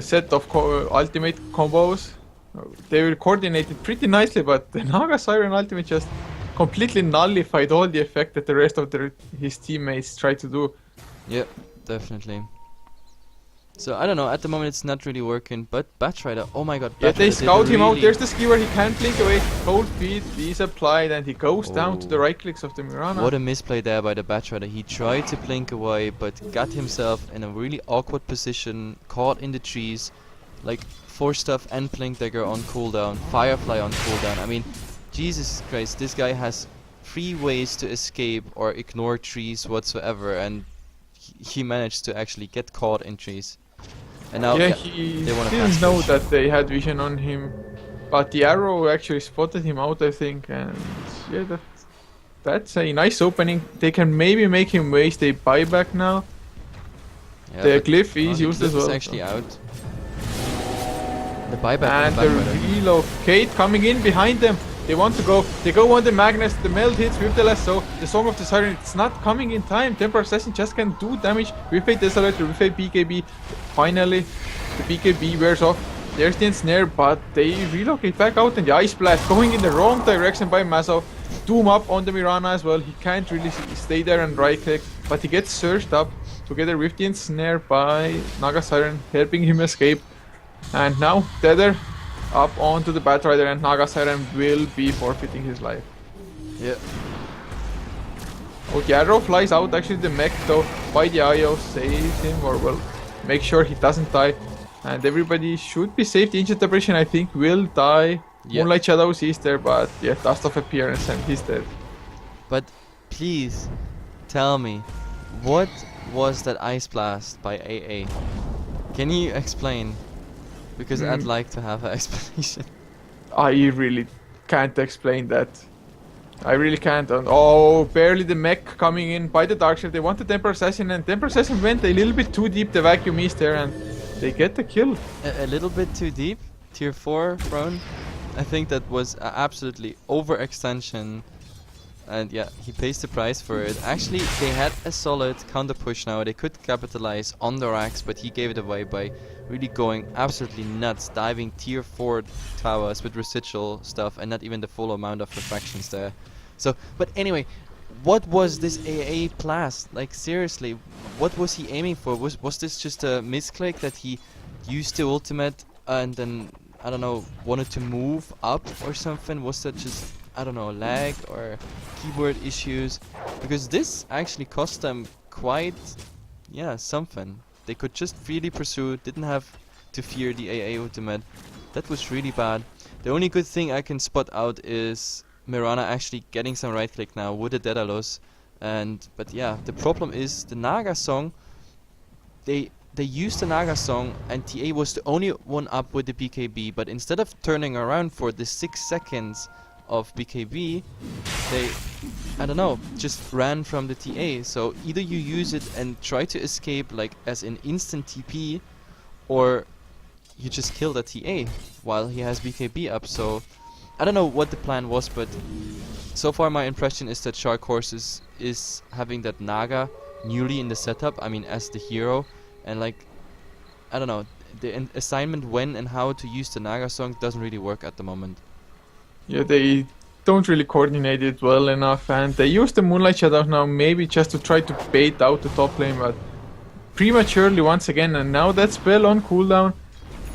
set of ultimate combos. They were coordinated pretty nicely, but the Naga Siren ultimate just completely nullified all the effect that the rest of his teammates tried to do. Yeah, definitely. So I don't know, at the moment it's not really working, but Batrider, oh my god, yeah, they Batrider scout him out, really there's the ski where he can't blink away, cold feet is applied and he goes down to the right clicks of the Mirana. What a misplay there by the Batrider. He tried to blink away, but got himself in a really awkward position, caught in the trees, like Force Stuff and Blink Dagger on cooldown, Firefly on cooldown. I mean, Jesus Christ, this guy has 3 ways to escape or ignore trees whatsoever, and he managed to actually get caught in trees. And now yeah, he they wanna didn't fast know push. that they had vision on him, but the arrow actually spotted him out, I think, and yeah, that's a nice opening. They can maybe make him waste a buyback now. Yeah, The but glyph is used as Glyph is well. actually out. The buyback And from the Batrider. relocate coming in behind them. They want to go. They go on the Magnus. The meld hits with the lasso. The Song of the Siren. It's not coming in time. Temper Assassin just can do damage with a Desolator, with a BKB. Finally, the BKB wears off. There's the ensnare, but they relocate back out, and the Ice Blast going in the wrong direction by Maso. Doom up on the Mirana as well. He can't really stay there and right click, but he gets surged up together with the ensnare by Naga Siren, helping him escape. And now Tether up onto the Batrider, and Naga Siren will be forfeiting his life. Yeah. Oh, the arrow flies out, actually the mech though by the IO saves him, or well, make sure he doesn't die. And everybody should be safe. The Ancient Apparition, I think, will die. Yeah. Moonlight Shadows is there, but yeah, Dust of Appearance, and he's dead. But please tell me, what was that Ice Blast by AA? Can you explain? Because I'd like to have an explanation. I really can't explain that. I really can't. And oh, barely the mech coming in by the Darkship. They want the Temper Assassin, and Temper Assassin went a little bit too deep. The vacuum is there, and they get the kill. A little bit too deep. Tier 4 Throne. I think that was absolutely overextension. And yeah, he pays the price for it. Actually, they had a solid counter push now. They could capitalize on the racks, but he gave it away by really going absolutely nuts, diving tier 4 towers with residual stuff and not even the full amount of refractions there. So, but anyway, what was this AA blast? Like seriously, what was he aiming for? Was this just a misclick that he used the ultimate and then, I don't know, wanted to move up or something? Was that just, I don't know, lag or keyboard issues? Because this actually cost them quite, yeah, something. They could just freely pursue, didn't have to fear the AA ultimate. That was really bad. The only good thing I can spot out is Mirana actually getting some right click now with the Daedalus. But yeah, the problem is the Naga song. They used the Naga song and TA was the only one up with the BKB, but instead of turning around for the 6 seconds of BKB, they, I don't know, just ran from the TA. So either you use it and try to escape like as an instant TP, or you just kill the TA while he has BKB up. So I don't know what the plan was, but so far my impression is that SharkHorses is having that Naga newly in the setup, I mean as the hero, and like, I don't know, the assignment when and how to use the Naga song doesn't really work at the moment. Yeah, they don't really coordinate it well enough, and they use the Moonlight Shadow now maybe just to try to bait out the top lane, but prematurely once again. And now that spell on cooldown,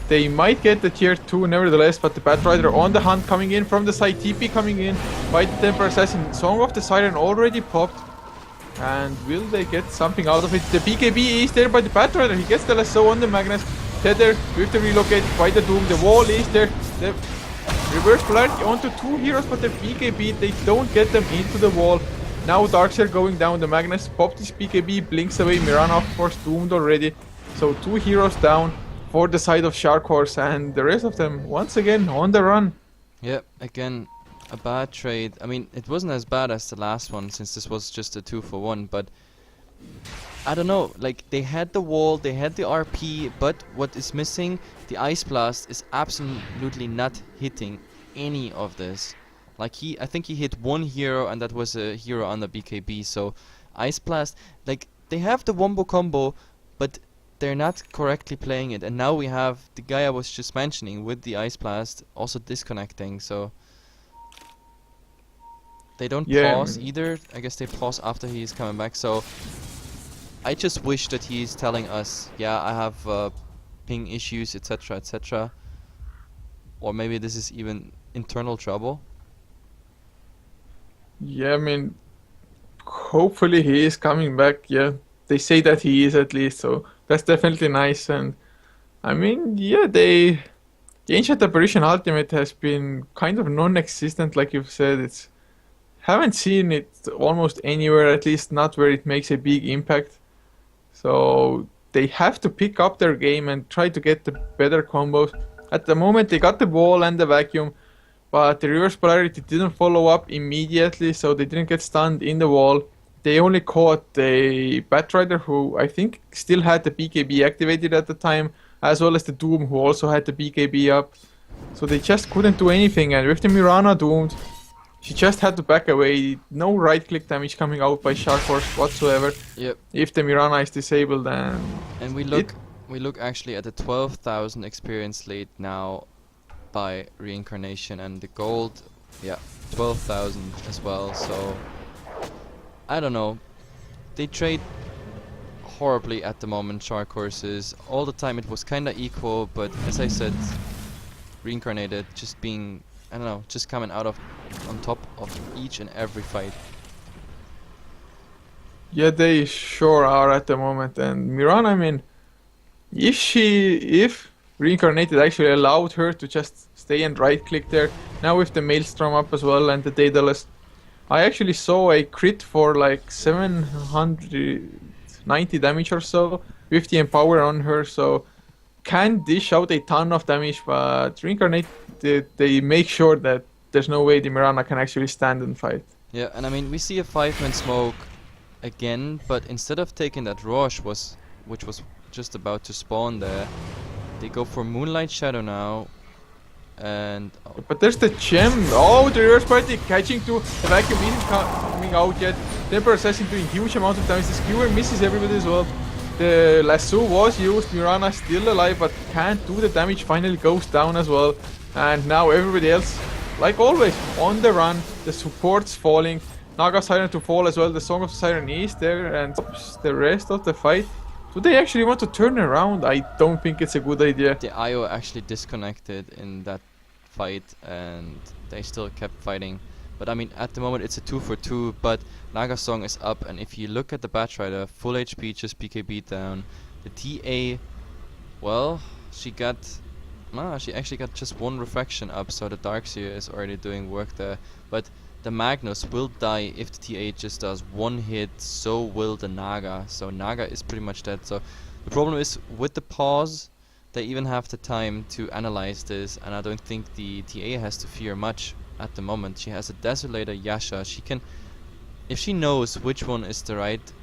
they might get the tier 2 nevertheless, but the Batrider on the hunt coming in from the side, TP coming in by the Temper Assassin. Song of the Siren already popped, and will they get something out of it? The BKB is there by the Batrider, he gets the lasso on the Magnus. Tether with the relocate by the Doom, the wall is there. The reverse polarity onto 2 heroes, but the BKB, they don't get them into the wall. Now Darkseer going down, the Magnus popped his BKB, blinks away, Mirana of course doomed already. So 2 heroes down for the side of SharkHorse, and the rest of them once again on the run. Yep, again, a bad trade. I mean, it wasn't as bad as the last one, since this was just a 2-for-1, but I don't know, like, they had the wall, they had the RP, but what is missing, the Ice Blast is absolutely not hitting any of this. Like, I think he hit one hero, and that was a hero on the BKB, so Ice Blast, like, they have the wombo combo, but they're not correctly playing it, and now we have the guy I was just mentioning with the Ice Blast also disconnecting, so they don't pause either. I guess they pause after he's coming back, so I just wish that he's telling us, yeah, I have ping issues, etc, etc, or maybe this is even internal trouble. Yeah, I mean, hopefully he is coming back. Yeah, they say that he is at least, so that's definitely nice. And I mean, yeah, the Ancient Apparition Ultimate has been kind of non-existent, like you've said. It's haven't seen it almost anywhere, at least not where it makes a big impact. So they have to pick up their game and try to get the better combos. At the moment, they got the ball and the vacuum, but the reverse polarity didn't follow up immediately, so they didn't get stunned in the wall. They only caught the Batrider, who I think still had the BKB activated at the time, as well as the Doom, who also had the BKB up. So they just couldn't do anything, and with the Mirana doomed, she just had to back away. No right click damage coming out by SharkHorse whatsoever. Yep. If the Mirana is disabled, and we look actually at the 12,000 experience lead now by Reincarnation, and the gold, yeah, 12,000 as well. So I don't know, they trade horribly at the moment, SharkHorses. All the time it was kinda equal, but as I said, Reincarnated just being, I don't know, just coming out on top of each and every fight. Yeah, they sure are at the moment. And Mirana, I mean, if Reincarnated actually allowed her to just stay and right click there, now with the Maelstrom up as well and the Daedalus, I actually saw a crit for like 790 damage or so with the Empower on her, so can dish out a ton of damage, but Reincarnated, they make sure that there's no way the Mirana can actually stand and fight. Yeah, and I mean, we see a 5-man smoke again, but instead of taking that Roche, which was just about to spawn there, they go for Moonlight Shadow now, and... But there's the gem. Oh, the reverse party catching to the vacuum isn't coming out yet. Temper Assassin doing huge amount of damage. The skewer misses everybody as well. The lasso was used. Mirana still alive, but can't do the damage. Finally goes down as well. And now everybody else, like always, on the run. The support's falling. Naga Siren to fall as well. The Song of the Siren is there, and the rest of the fight. Do they actually want to turn around? I don't think it's a good idea. The IO actually disconnected in that fight, and they still kept fighting. But I mean, at the moment it's a 2-for-2, but Naga Song is up, and if you look at the Batrider, full HP, just BKB down. The TA, well, she actually got just one refraction up, so the Darkseer is already doing work there. But the Magnus will die if the TA just does one hit, so will the Naga. So Naga is pretty much dead. So the problem is, with the pause, they even have the time to analyze this, and I don't think the TA has to fear much at the moment. She has a Desolator Yasha. She can, if she knows which one is the right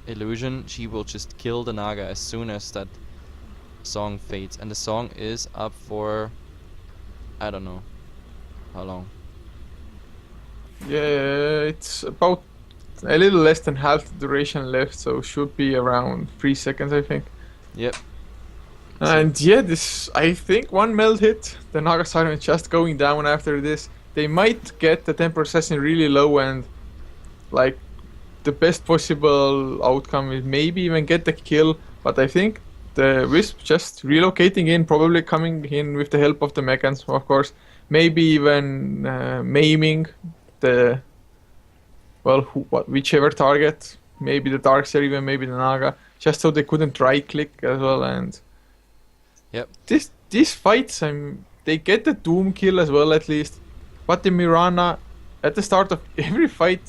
illusion, she will just kill the Naga as soon as that song fades. And the song is up for, I don't know how long. Yeah, it's about a little less than half the duration left, so should be around 3 seconds, I think. Yep. And yeah, this, I think, one meld hit. The Naga Siren is just going down after this. They might get the Temper Assassin really low, and like the best possible outcome is maybe even get the kill. But I think the Wisp just relocating in, probably coming in with the help of the mechans, of course. Maybe even maiming the, well, whichever target. Maybe the Darkseer, even maybe the Naga, just so they couldn't right click as well. And yep, these fights, they get the Doom kill as well at least. But the Mirana, at the start of every fight,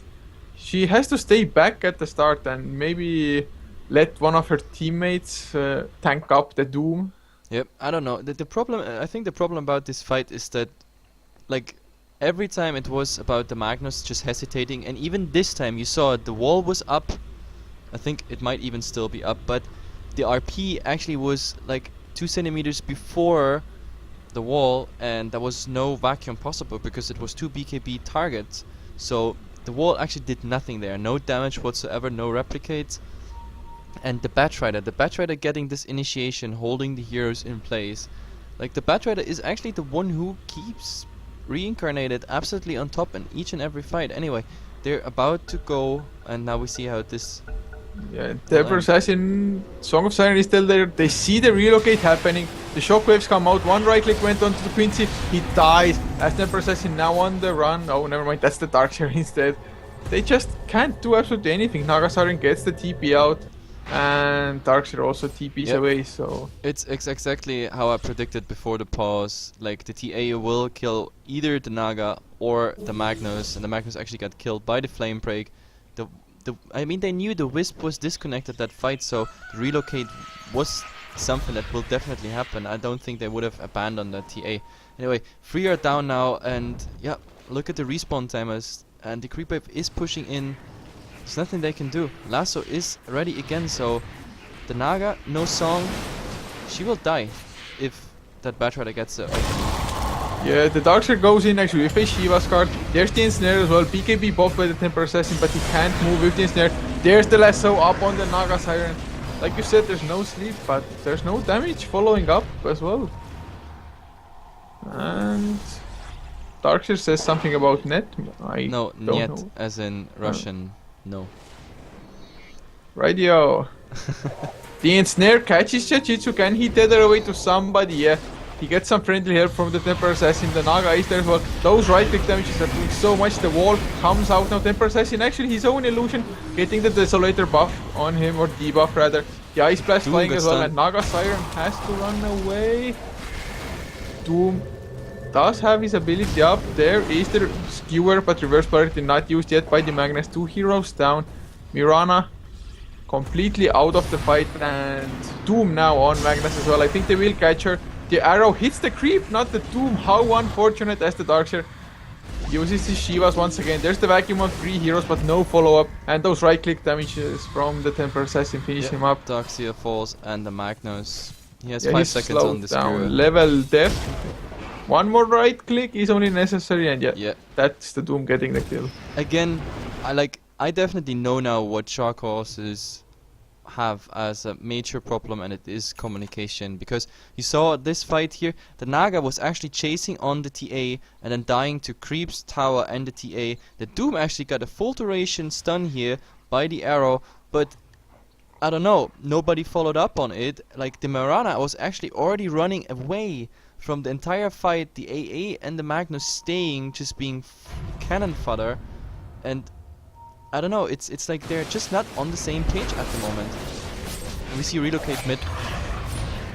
she has to stay back at the start, and maybe let one of her teammates tank up the Doom. Yep, I don't know. The problem, I think the problem about this fight is that, like, every time it was about the Magnus just hesitating, and even this time you saw the wall was up. I think it might even still be up, but the RP actually was like 2 centimeters before the wall, and there was no vacuum possible because it was 2 BKB targets. So the wall actually did nothing there, no damage whatsoever, no replicates. And the Batrider getting this initiation, holding the heroes in place. Like, the Batrider is actually the one who keeps Reincarnated absolutely on top in each and every fight. Anyway, they're about to go, and now we see how this... Yeah, Temper Assassin, Song of Siren is still there. They see the relocate happening. The shockwaves come out. One right click went onto the Quincy. He dies. As Temper Assassin now on the run. Oh, never mind. That's the Darkseer instead. They just can't do absolutely anything. Naga Siren gets the TP out. And Darkseer also TPs away, so... It's exactly how I predicted before the pause. Like, the TA will kill either the Naga or the Magnus, and the Magnus actually got killed by the Flame Break. I mean, they knew the Wisp was disconnected that fight, so the relocate was something that will definitely happen. I don't think they would have abandoned that TA. Anyway, 3 are down now, and yeah, look at the respawn timers, and the creep wave is pushing in. There's nothing they can do. Lasso is ready again, so the Naga, no song, she will die if that Batrider gets the opening. Yeah, the Darkseer goes in actually with a Shiva's card. There's the ensnare as well. BKB buffed by the Temper Assassin, but he can't move with the ensnare. There's the lasso up on the Naga Siren. Like you said, there's no sleep, but there's no damage following up as well. And Darkseer says something about net. I no, don't niet, know. as in Russian, no. Radio. The ensnare catches Jujitsu. Can he tether away to somebody? Yeah. He gets some friendly help from the Temper Assassin. The Naga is there as well. Those right click damages are doing so much. The wall comes out now. Temper Assassin, actually his own illusion, getting the Desolator buff on him, or debuff rather. The Ice Blast flying as well, and Naga Siren has to run away. Doom does have his ability up. There is the skewer, but reverse polarity not used yet by the Magnus. 2 heroes down. Mirana completely out of the fight, and Doom now on Magnus as well. I think they will catch her. The arrow hits the creep, not the Doom. How unfortunate, as the Darkseer uses his Shivas once again. There's the vacuum on 3 heroes, but no follow-up. And those right-click damages from the Temper Assassin finish him up. Darkseer falls, and the Magnus. He has 5 seconds on the screw. Level death. One more right-click is only necessary, and that's the Doom getting the kill. Again, I definitely know now what SharkHorses have as a major problem, and it is communication, because you saw this fight here, the Naga was actually chasing on the TA and then dying to creeps, tower and the TA. The Doom actually got a full duration stun here by the arrow, but I don't know, nobody followed up on it. Like, the Mirana was actually already running away from the entire fight, the AA and the Magnus staying, just being cannon fodder, and I don't know, it's like they're just not on the same page at the moment. We see relocate mid.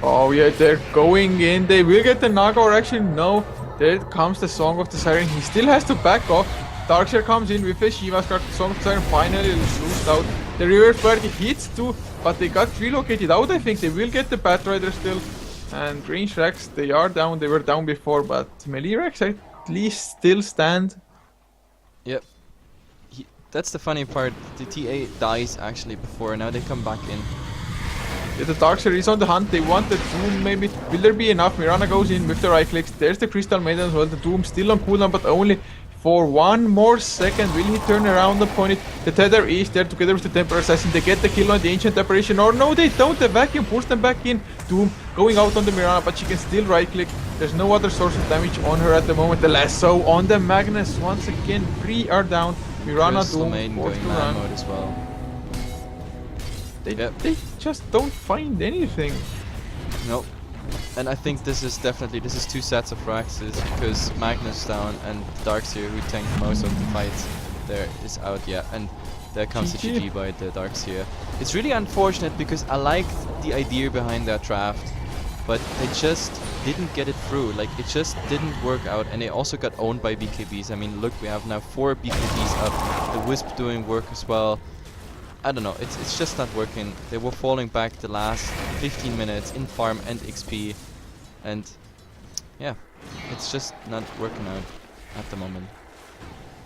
Oh yeah, they're going in. They will get the Naga, or actually no. There comes the Song of the Siren. He still has to back off. Darkseer comes in with a Shiva's card. The Song of the Siren finally loosed out. The reverse party hits too, but they got relocated out. I think they will get the Batrider still. And range Rex, they are down. They were down before, but melee Rex at least still stand. Yep. That's the funny part. The TA dies actually before. Now they come back in. Yeah, the Darkseer is on the hunt. They want the Doom maybe. Will there be enough? Mirana goes in with the right clicks. There's the Crystal Maiden as well. The Doom still on cooldown, but only for 1 more second. Will he turn around upon it? The Tether is there together with the Temper Assassin. They get the kill on the Ancient Apparition. Or no, they don't. The Vacuum pulls them back in. Doom going out on the Mirana, but she can still right click. There's no other source of damage on her at the moment. The lasso on the Magnus. Once again, 3 are down. Mirana, Doom, forced to run. Mode as well. They just don't find anything. Nope. And I think this is 2 sets of Raxes, because Magnus down and Darkseer, who tanked most of the fights, there is out, and there comes the GG by the Darkseer. It's really unfortunate, because I liked the idea behind that draft, but they just didn't get it through. Like, it just didn't work out, and they also got owned by BKBs. I mean, look, we have now 4 BKBs up, the Wisp doing work as well. I don't know, it's just not working. They were falling back the last 15 minutes in farm and XP, and yeah, it's just not working out at the moment.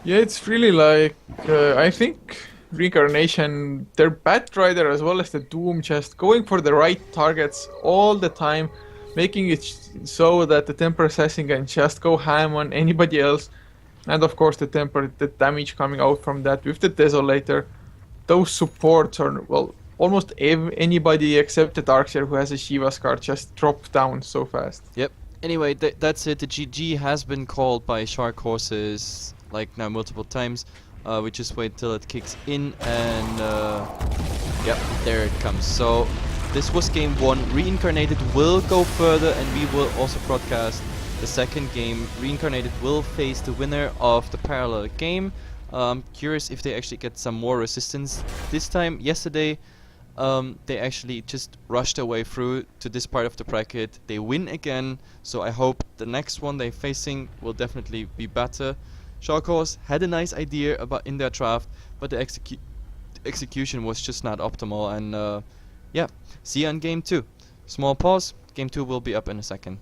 Yeah, it's really like I think Reincarnation, their Batrider as well as the Doom, just going for the right targets all the time, making it so that the Temper Assassin can just go ham on anybody else, and of course the damage coming out from that with the Desolator. Those supports are, well, almost anybody except the Darkseer who has a Shiva's card just drop down so fast. Yep. Anyway, that's it. The GG has been called by SharkHorses like now multiple times. We just wait till it kicks in, and yep, there it comes. So this was game 1. Reincarnated will go further, and we will also broadcast the second game. Reincarnated will face the winner of the parallel game. Curious if they actually get some more resistance this time. Yesterday, they actually just rushed their way through to this part of the bracket. They win again, so I hope the next one they're facing will definitely be better. SharkHorse had a nice idea about in their draft, but the execution was just not optimal. And yeah, see you on game 2. Small pause. Game 2 will be up in a second.